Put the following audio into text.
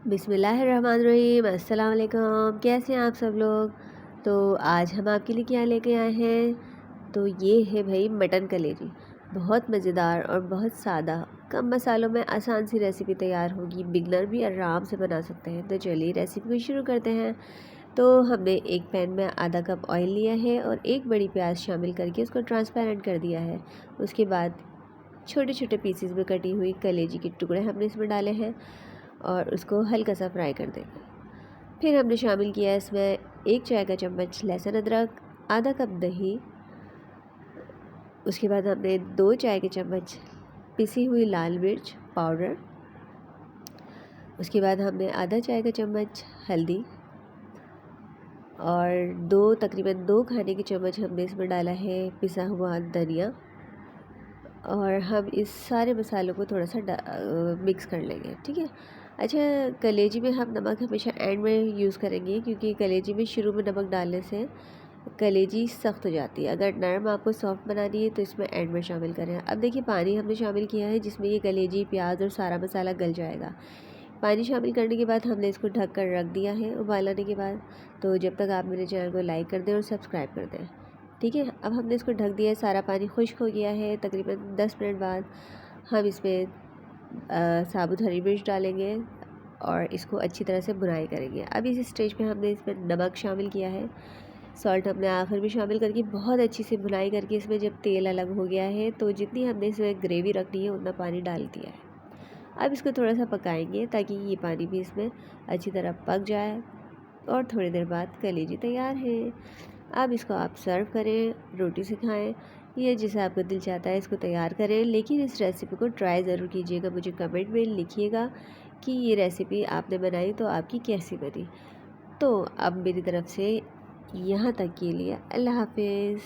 बिस्मिल्लाहिर्रहमानिर्रहीम। अस्सलाम वालेकुम। कैसे हैं आप सब लोग। तो आज हम आपके लिए क्या लेके आए हैं, तो ये है भाई मटन कलेजी। बहुत मज़ेदार और बहुत सादा, कम मसालों में आसान सी रेसिपी तैयार होगी। बिगनर भी आराम से बना सकते हैं। तो चलिए रेसिपी को शुरू करते हैं। तो हमने एक पैन में आधा कप ऑयल लिया है और एक बड़ी प्याज शामिल करके उसको ट्रांसपेरेंट कर दिया है। उसके बाद छोटे छोटे पीसेस में कटी हुई कलेजी के टुकड़े हमने इसमें डाले हैं और उसको हल्का सा फ्राई कर देंगे। फिर हमने शामिल किया है इसमें 1 चाय का चम्मच लहसुन अदरक, आधा कप दही। उसके बाद हमने 2 चाय के चम्मच पिसी हुई लाल मिर्च पाउडर। उसके बाद हमने आधा चाय का चम्मच हल्दी और तकरीबन 2 खाने के चम्मच हमने इसमें डाला है पिसा हुआ धनिया। और हम इस सारे मसालों को थोड़ा सा मिक्स कर लेंगे, ठीक है। अच्छा, कलेजी में हम नमक हमेशा एंड में यूज़ करेंगे, क्योंकि कलेजी में शुरू में नमक डालने से कलेजी सख्त हो जाती है। अगर नरम आपको सॉफ्ट बनानी है तो इसमें एंड में शामिल करें। अब देखिए, पानी हमने शामिल किया है जिसमें ये कलेजी, प्याज और सारा मसाला गल जाएगा। पानी शामिल करने के बाद हमने इसको ढक कर रख दिया है उबाल आने के बाद। तो जब तक आप मेरे चैनल को लाइक कर दें और सब्सक्राइब कर दें, ठीक है। अब हमने इसको ढक दिया है, सारा पानी खुश्क हो गया है। तकरीबन 10 मिनट बाद हम इसमें साबुत हरी मिर्च डालेंगे और इसको अच्छी तरह से भुनाई करेंगे। अब इस स्टेज पे हमने इसमें नमक शामिल किया है, सॉल्ट हमने आखिर में शामिल करके बहुत अच्छी से भुनाई करके इसमें जब तेल अलग हो गया है तो जितनी हमने इसमें ग्रेवी रखनी है उतना पानी डाल दिया है। अब इसको थोड़ा सा पकाएंगे ताकि ये पानी भी इसमें अच्छी तरह पक जाए और थोड़ी देर बाद कलेजी तैयार है। अब इसको आप सर्व करें, रोटी से खाएं, ये जैसा आपका दिल चाहता है इसको तैयार करें। लेकिन इस रेसिपी को ट्राई ज़रूर कीजिएगा। मुझे कमेंट में लिखिएगा कि ये रेसिपी आपने बनाई तो आपकी कैसी बनी। तो अब मेरी तरफ से यहाँ तक के लिए अल्लाह हाफिज़।